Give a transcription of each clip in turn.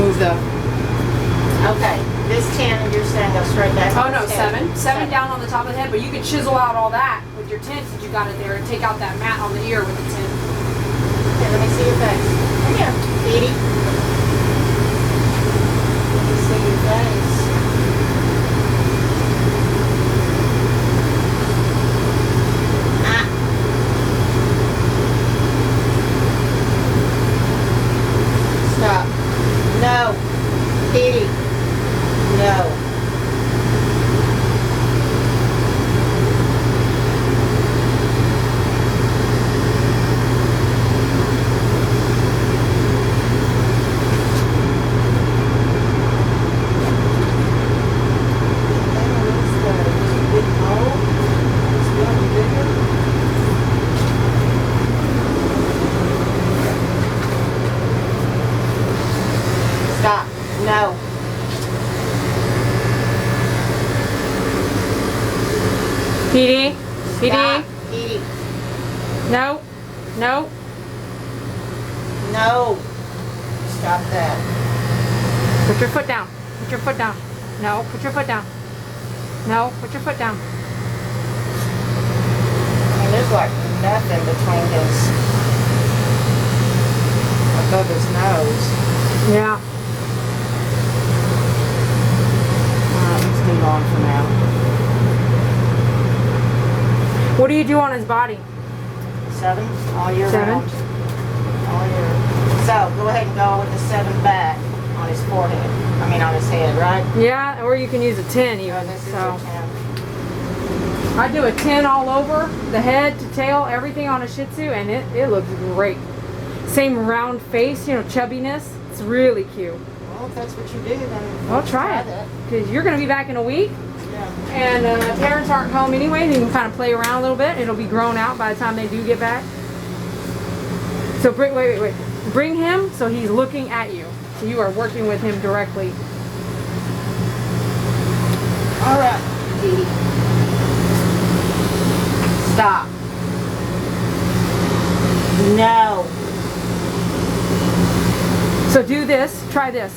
move the... Okay, this 10 and you're saying go straight back. Oh no, 7. 7 down on the top of the head, but you can chisel out all that with your 10 since you got it there and take out that mat on the ear with the 10. Okay, let me see your face. Come here, Edie. Let me see your face. Stop. No. Edie. No. Stop. No. Petey? Stop. Petey? Edie. No. No. No. Stop that. Put your foot down. Put your foot down. No. Put your foot down. No. Put your foot down. I mean, there's like nothing between his, above his nose. Yeah. Let's move on for now. What do you do on his body? 7 all year 7? round. All year. So go ahead and go with the 7 back on his forehead. I mean on his head, right? Yeah, or you can use a 10 even. This is So a 10. I do a 10 all over, the head to tail, everything on a Shih Tzu, and it looks great. Same round face, you know, chubbiness. It's really cute. Well, if that's what you do, then Well, try it. that. Because you're going to be back in a week, Yeah. and parents aren't home anyway. They can kind of play around a little bit. It'll be grown out by the time they do get back. So wait. Bring him so he's looking at you. So you are working with him directly. All right, Edie. Stop. No. So do this. Try this.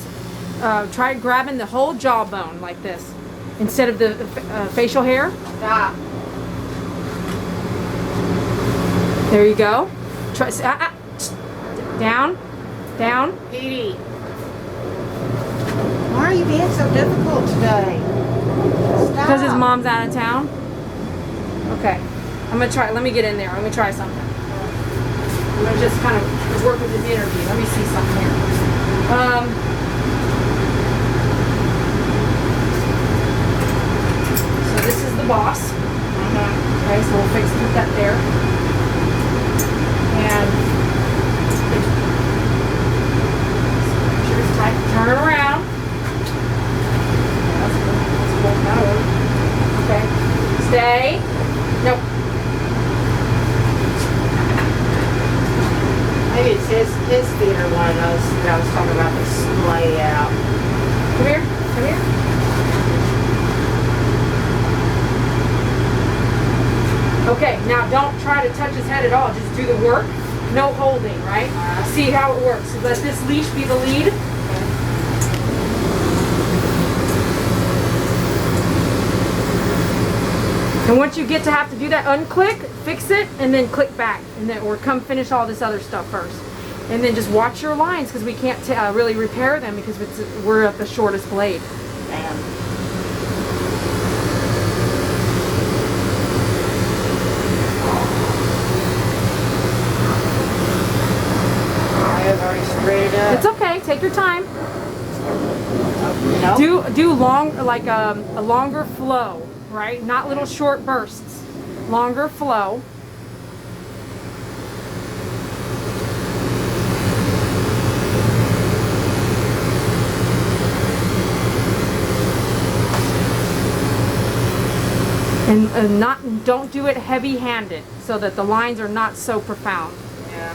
Try grabbing the whole jawbone like this instead of the facial hair. Stop. There you go. Try down, down. Edie. Why are you being so difficult today? Stop. Because his mom's out of town. Okay, I'm gonna try. Let me get in there. Let me try something. I'm gonna just kind of work with his interview. Let me see something here. So this is the boss. Okay, so we'll put that there. And just tight. Turn it around. Okay. Stay. Nope. Maybe it's his feet are one of those that I was talking about that splay out. Come here. Come here. Okay, now don't try to touch his head at all. Just do the work. No holding, right? See how it works. Let this leash be the lead. And once you get to have to do that, unclick, fix it, and then click back. And then, or come finish all this other stuff first. And then just watch your lines because we can't really repair them because we're at the shortest blade. Damn. I have already sprayed it up. It's okay. Take your time. No. Do long, like a longer flow, right? Not little short bursts. Longer flow. And don't do it heavy-handed so that the lines are not so profound. Yeah.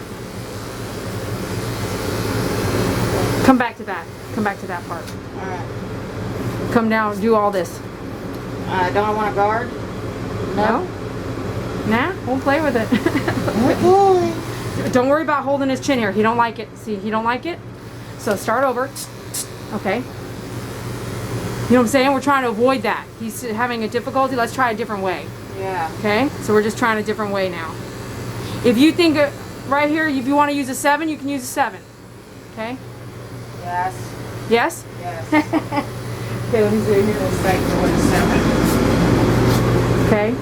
Come back to that. Come back to that part. All right. Come down, do all this. Don't I want a guard? No? Nah, we'll play with it. Oh boy. Don't worry about holding his chin here. He don't like it. See, he don't like it. So start over. Okay. You know what I'm saying? We're trying to avoid that. He's having a difficulty. Let's try a different way. Yeah. Okay? So we're just trying a different way now. If you think right here, if you want to use a 7, you can use a 7. Okay? Yes. Yes? Yes. Okay, let me see here. Let's take the one 7. Okay.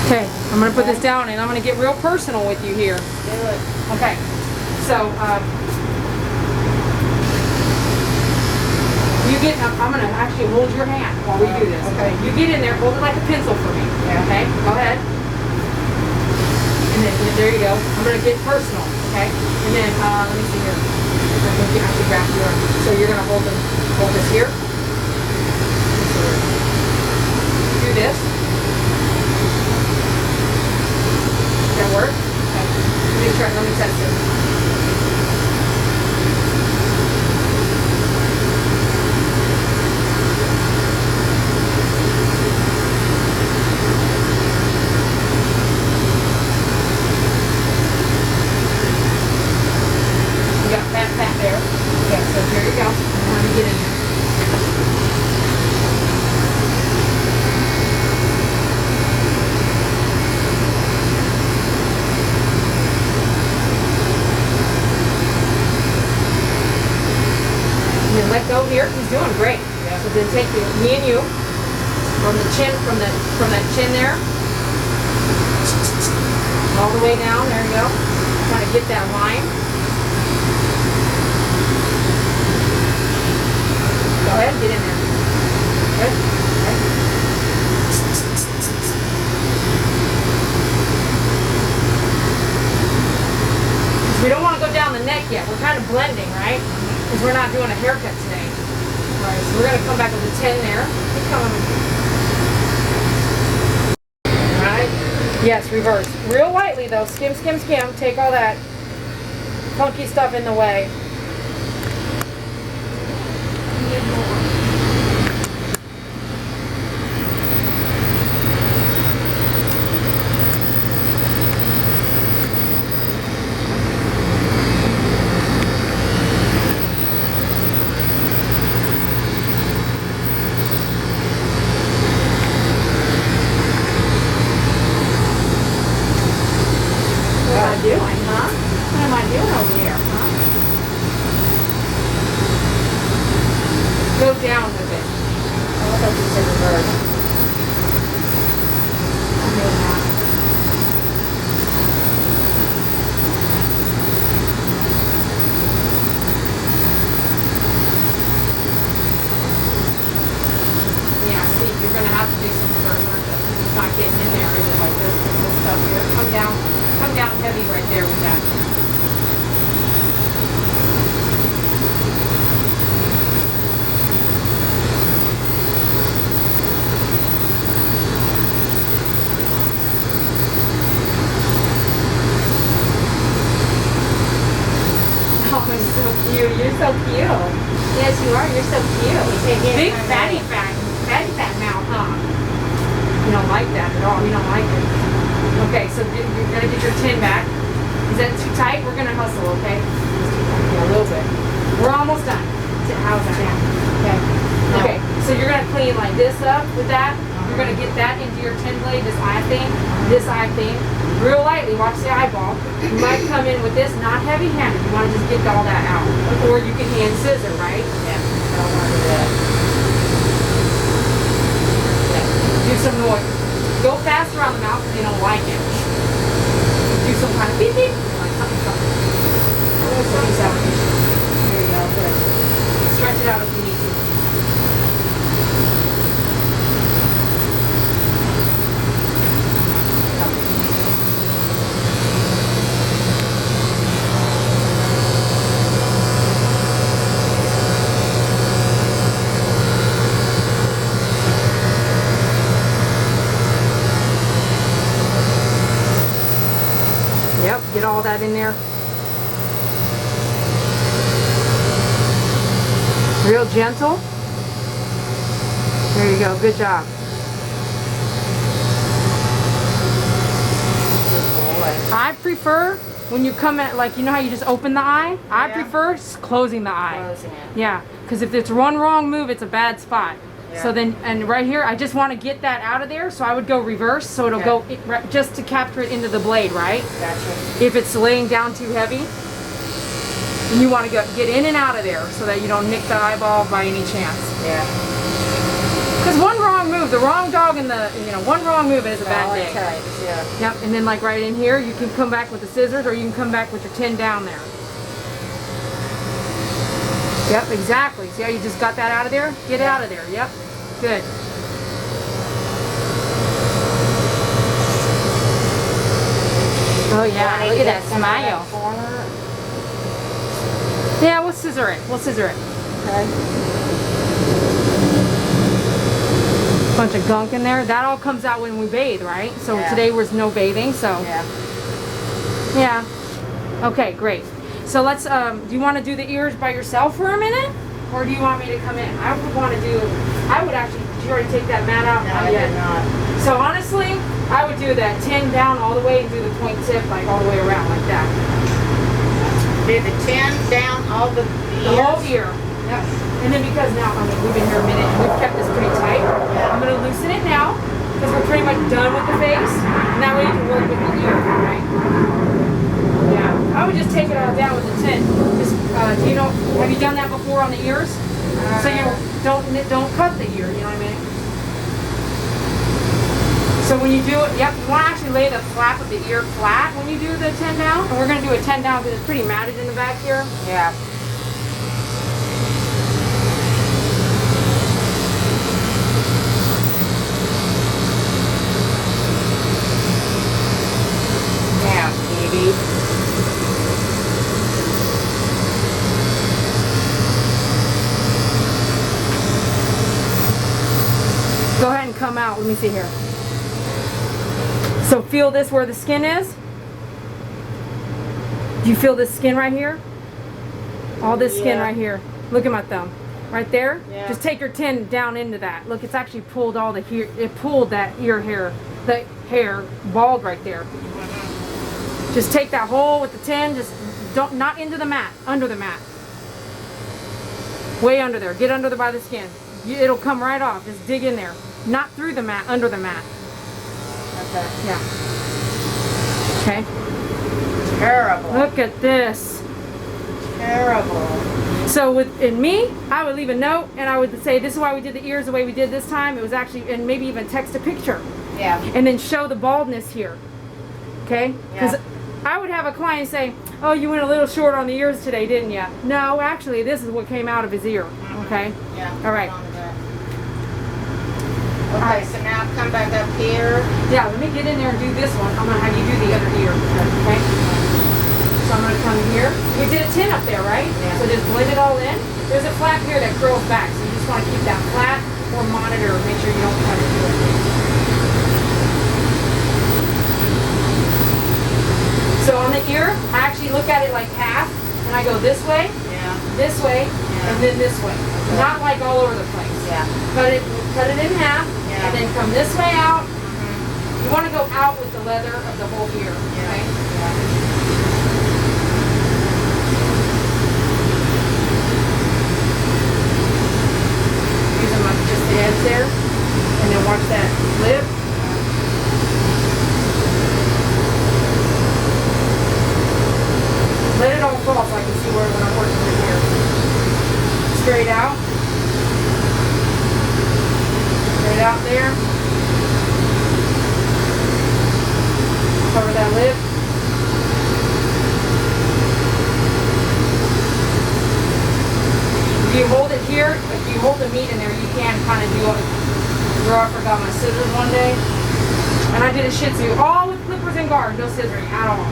Okay, I'm going to put this down and I'm going to get real personal with you here. Do it. Okay, so you get, I'm going to actually hold your hand while we do this. Okay. You get in there, hold it like a pencil for me. Yeah. Okay, go ahead. And then there you go. I'm going to get personal. Okay, and then let me see here. I'm going to actually grab your, so you're going to hold this here. Do this. That work? Okay. Let me test it. You got fat there. Okay, so here you go. Let me get in there. Let go here. He's doing great. Yeah. So then take me and you from the chin, from that chin there, all the way down. There you go. Trying to get that line. Go ahead, get in there. Good. Okay. We don't want to go down the neck yet. We're kind of blending, right? Because we're not doing a haircut today. Alright, so we're going to come back with a 10 there. Keep coming. Alright. Yes, reverse. Real lightly though. Skim, skim, skim. Take all that funky stuff in the way. Doing, huh? What am I doing over here, huh? Go down with it. I thought you said reverse. I'm doing that. Yeah, see, you're gonna have to do some reverse, aren't you? It's not getting in there, is it? Like this stuff here. Come down heavy right there with that. Oh, I'm so cute. You're so cute. Yes, you are. You're so cute. Big fatty fat mouth, huh? You don't like that at all. You don't like it. Okay, so you're gonna get your 10 back. Is that too tight? We're gonna hustle, okay? Just too tight. Yeah, a little bit. We're almost done. How's that? Okay. Okay. So you're gonna clean like this up with that. You're gonna get that into your 10 blade. This eye thing, real lightly. Watch the eyeball. You might come in with this, not heavy-handed. You want to just get all that out, or you can hand scissor, right? Yeah. I don't want to do that. Do some noise. Go fast around the mouth because they don't like it. Do some kind of beep beep. Yep, get all that in there. Real gentle. There you go, good job. I prefer when you come at, like, you know how you just open the eye? I prefer closing the eye. Closing it. Yeah, because if it's one wrong move, it's a bad spot. Yeah. So then, and right here, I just want to get that out of there, so I would go reverse, so it'll go just to capture it into the blade, right? Gotcha. If it's laying down too heavy, and you want to get in and out of there so that you don't nick the eyeball by any chance. Yeah. Because one wrong move, the wrong dog in the, one wrong move is a bad day. Yeah. Yep, and then like right in here, you can come back with the scissors or you can come back with your 10 down there. Yep, exactly. See how you just got that out of there? Get it out of there. Yep, good. Oh yeah, look at that smile. Yeah, we'll scissor it. We'll scissor it. Okay. Bunch of gunk in there. That all comes out when we bathe, right? So today was no bathing, so. Yeah. Okay, great. So let's, do you want to do the ears by yourself for a minute? Or do you want me to come in? I would actually, did you already take that mat out? No, I did not. So honestly, I would do that 10 down all the way and do the point tip like all the way around like that. Do the 10 down all the whole ear. Yep. And then because now, we've been here a minute and we've kept this pretty tight, I'm going to loosen it now because we're pretty much done with the face. And that way you can work with the ear, right? Yeah. I would just take it all down with the 10. Just, do you know, have you done that before on the ears? So you don't cut the ear, you know what I mean? So when you do it, yep, you want to actually lay the flap of the ear flat when you do the 10 down. And we're going to do a 10 down because it's pretty matted in the back here. Yeah. Yeah, baby. Go ahead and come out. Let me see here. So feel this where the skin is? Do you feel this skin right here? All this skin right here. Look at my thumb. Right there? Yeah. Just take your 10 down into that. Look, it's actually pulled all the hair. It pulled that ear hair, the hair bald right there. Just take that hole with the 10. Just don't, not into the mat, under the mat. Way under there. Get under by the skin. It'll come right off. Just dig in there. Not through the mat, under the mat. Okay. Yeah. Okay. Terrible. Look at this. Terrible. So in me, I would leave a note and I would say, this is why we did the ears the way we did this time. It was actually, and maybe even text a picture. Yeah. And then show the baldness here. Okay? Because Yeah. I would have a client say, oh, you went a little short on the ears today, didn't you? No, actually, this is what came out of his ear. Okay? Yeah. All right. Okay, so now come back up here. Yeah, let me get in there and do this one. I'm going to have you do the other ear. Okay? So I'm going to come here. We did a 10 up there, right? Yeah. So just blend it all in. There's a flap here that curls back, so you just want to keep that flat or monitor. Make sure you don't cut it. So on the ear, I actually look at it like half, and I go this way, Yeah. and then this way. Not like all over the place. Yeah. Cut it in half, and then come this way out. You want to go out with the leather of the whole ear. Okay? Using just the ends there, and then watch that lip. Let it all fall so I can see where when I'm working with here. Straight out. Straight out there. Cover that lip. If you hold it here, if you hold the meat in there, you can kind of do a draw. I forgot my scissors one day. And I did a Shih Tzu, all with clippers and guard, no scissoring at all.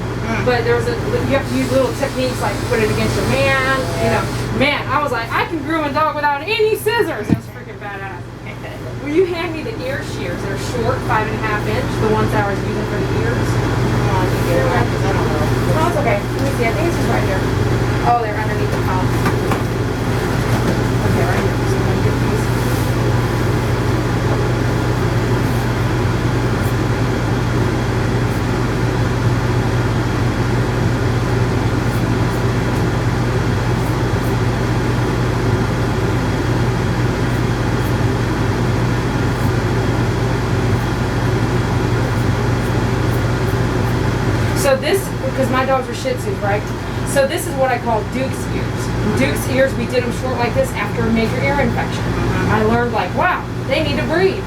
But there was you have to use little techniques like put it against your man. You know, man, I was like, I can groom a dog without any scissors. It was freaking badass. Will you hand me the ear shears? They're short, 5.5 inch, the ones that I was using for the ears. I don't know. my dogs are Shih Tzus, right? So this is what I call Duke's ears. Duke's ears, we did them short like this after a major ear infection. I learned like, wow, they need to breathe.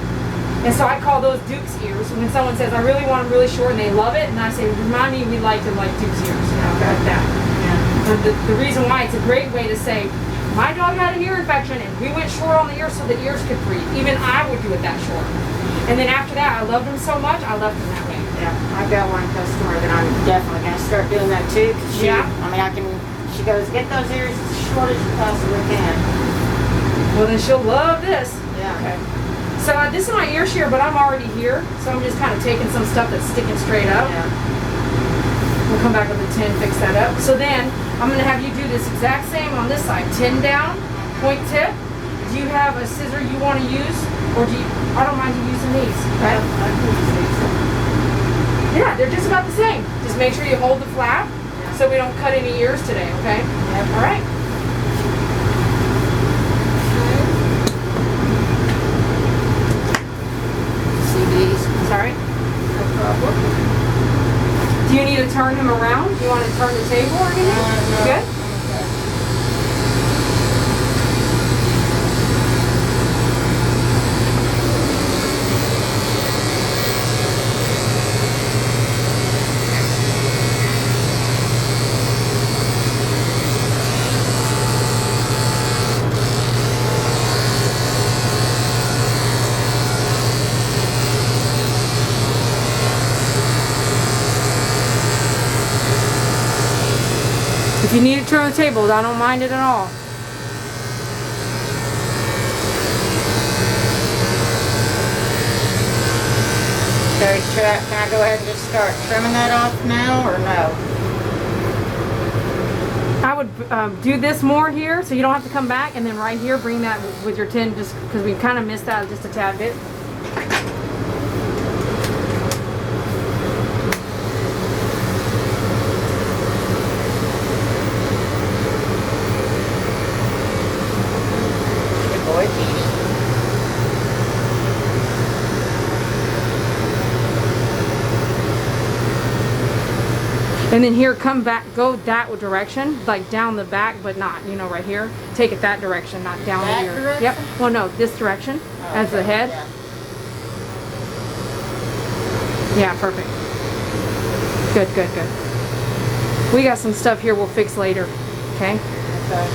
And so I call those Duke's ears. When someone says, I really want them really short and they love it, and I say, remind me we like them like Duke's ears, you know, like that. Yeah. But the reason why it's a great way to say, my dog had an ear infection and we went short on the ears so the ears could breathe. Even I would do it that short. And then after that, I loved them so much, I left them that way. Yeah, I've got one customer that I'm definitely going to start doing that too. 'Cause she, Yeah. I mean, she goes, get those ears as short as you possibly can. Well, then she'll love this. Yeah. Okay. So this is my ear shear, but I'm already here. So I'm just kind of taking some stuff that's sticking straight up. Yeah. We'll come back with the 10, fix that up. So then I'm going to have you do this exact same on this side. 10 down, point tip. Do you have a scissor you want to use? Or do you, I don't mind you using these. Okay? I can use these. Yeah, they're just about the same. Just make sure you hold the flap so we don't cut any ears today, okay? Yep. All right. See these? Sorry. No problem. Do you need to turn him around? Do you want to turn the table or anything? No. Good? If you need to turn the table, I don't mind it at all. Okay, can I go ahead and just start trimming that off now or no? I would do this more here so you don't have to come back, and then right here bring that with your tin just because we kind of missed that just a tad bit. Good boy, Petey. And then here, come back, go that direction, like down the back, but not, you know, right here. Take it that direction, not down That here. direction? Yep. Well, no, this direction as the head. Yeah. Yeah, perfect. Good, good, good. We got some stuff here we'll fix later. Okay? Okay.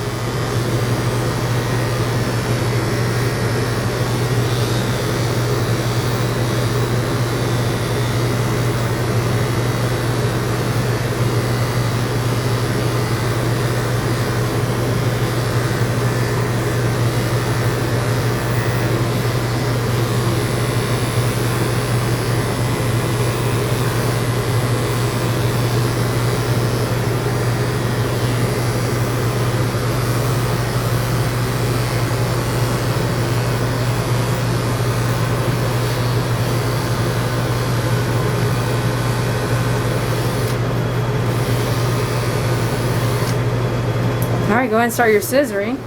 All right, go ahead and start your scissoring.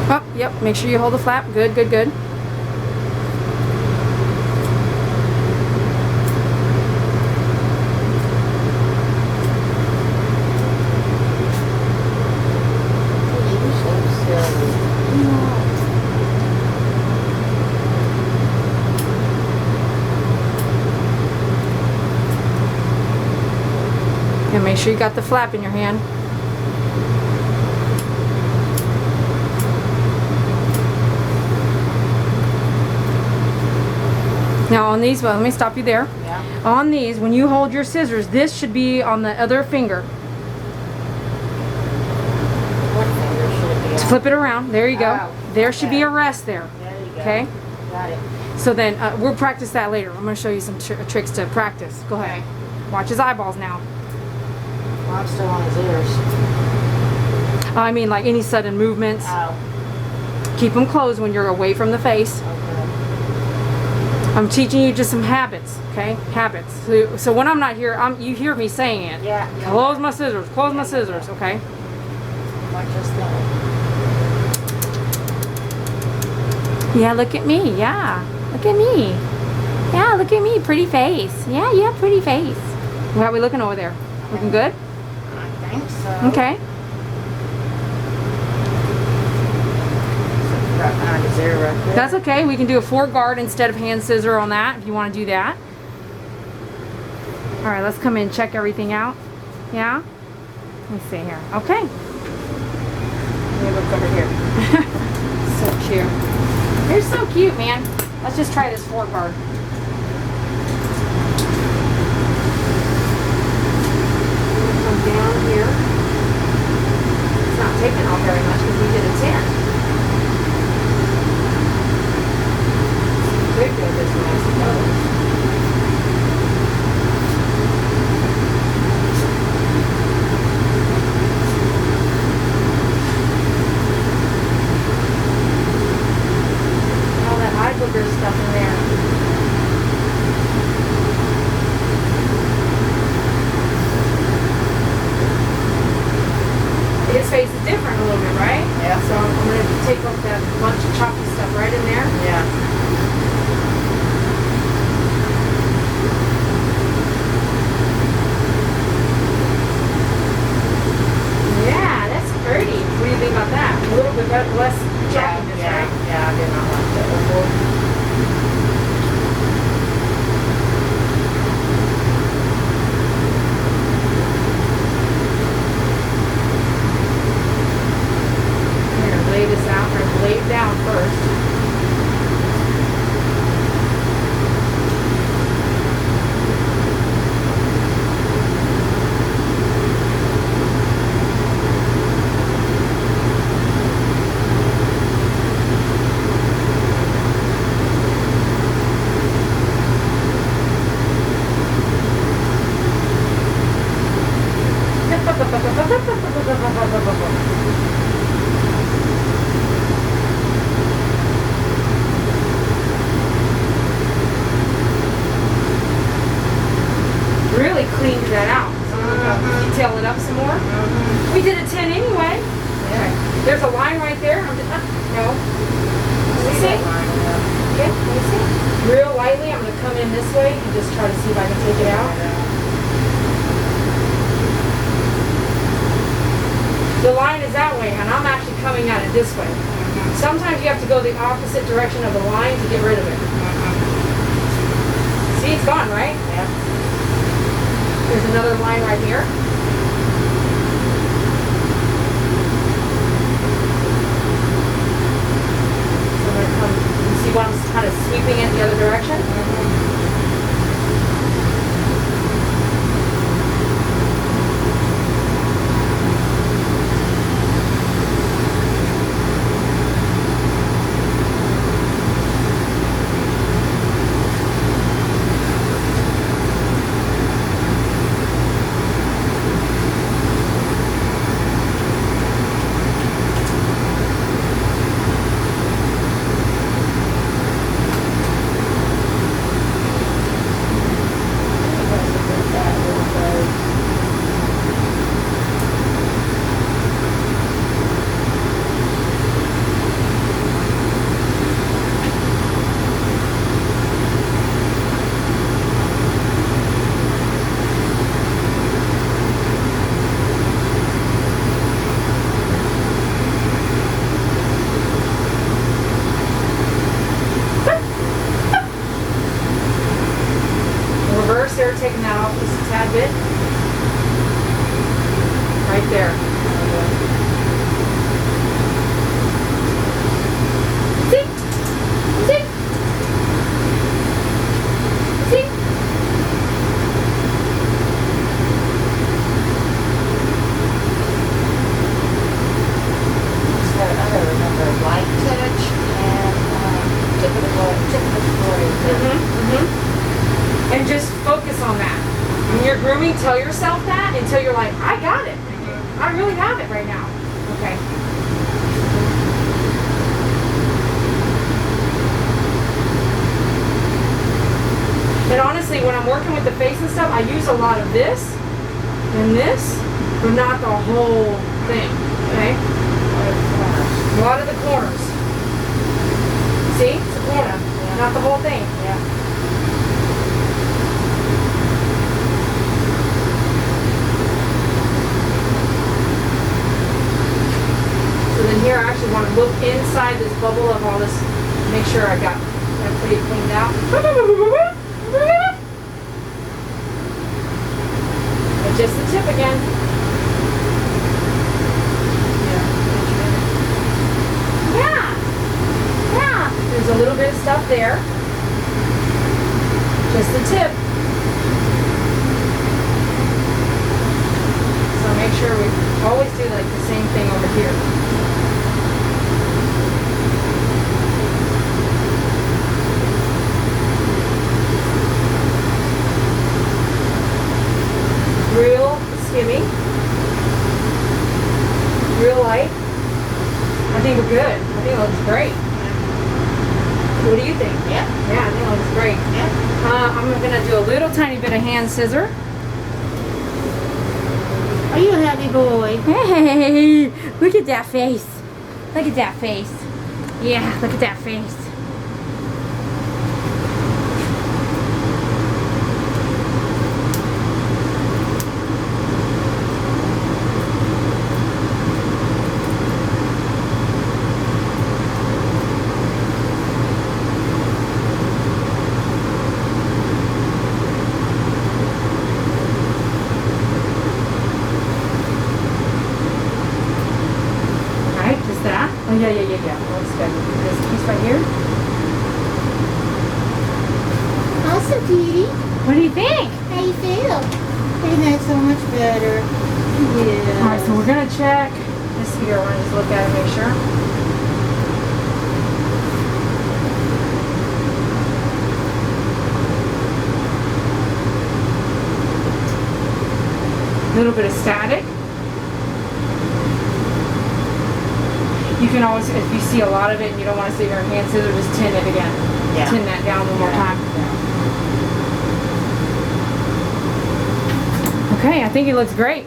Oh, yep, make sure you hold the flap. Good, good, good. And make sure you got the flap in your hand. Now on these, well, let me stop you there. Yeah. On these, when you hold your scissors, this should be on the other finger. What finger should it be on? Flip it around. There you go. Oh, there should be okay. a rest there. There you go. Okay? Got it. So then, we'll practice that later. I'm going to show you some tricks to practice. Go ahead. Watch his eyeballs now. Well, I'm still on his ears. I mean, like any sudden movements. Oh, Keep them closed when you're away from the face. okay. I'm teaching you just some habits, okay? Habits. So when I'm not here, you hear me saying it. Yeah. Close my scissors. Close my scissors, okay? Like this thing. Yeah, look at me. Yeah, look at me. Yeah, look at me, pretty face. Yeah, you have pretty face. How are we looking over there? Looking good? I think so. Okay. So right behind the zero right there. That's okay. We can do a 4 guard instead of hand scissor on that if you want to do that. All right, let's come in and check everything out. Yeah? Let me see here. Okay. Let me look over here. So cute. You're so cute, man. Let's just try this 4 guard. Come down here. It's not taking off very much because we did a 10. Big though this one, I suppose. All that eye booger stuff in there. His face is different a little bit, right? Yeah. So I'm going to take off that bunch of choppy stuff right in there. Yeah. Yeah, that's pretty. What do you think about that? A little bit less choppiness, right? Yeah, I did not like that before. We're going to lay this out. We're going to lay it down first. Really cleans that out. So I'm going to detail it up some more. We did a 10 anyway. Okay. There's a line right there. I'm just, no. Let me see. Okay, let me see. Real lightly, I'm going to come in this way and just try to see if I can take it out. The line is that way, and I'm actually coming at it this way. Sometimes you have to go the opposite direction of the line to get rid of it. See, it's gone, right? Yeah. There's another line right here. So I'm going to come, you see what I'm kind of sweeping it the other direction? Reverse there, taking that off just a tad bit. Right there. See? See? See? So I gotta remember light touch and tip of the blade. And just focus on that. When you're grooming, tell yourself that until you're like, I got it. I really have it right now. Okay. And honestly, when I'm working with the face and stuff, I use a lot of this and this, but not the whole thing. Okay? A lot of the corners. See? It's a corner, not the whole thing. Yeah. inside this bubble of all this. Make sure I got that pretty cleaned out. And just the tip again. Yeah. Yeah. There's a little bit of stuff there. Just the tip. So make sure we always do like the same thing over here. Real skimmy. Real light. I think we're good. I think it looks great. What do you think? Yeah. Yeah, I think it looks great. Yeah. I'm gonna do a little tiny bit of hand scissor. Are you a happy boy? Hey, look at that face. Look at that face. Yeah, look at that face. Oh, yeah. Looks good. This piece right here. Awesome, Petey. What do you think? How you feel? Isn't that so much better? Yeah. All right, so we're gonna check this here. We're gonna just look at it, make sure. A little bit of static. You can always, if you see a lot of it and you don't want to see your hand scissor, just tin it again. Yeah. Tin that down one more time. Yeah. Okay, I think it looks great.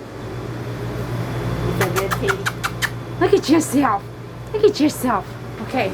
You feel good, Petey? Look at yourself. Look at yourself. Okay,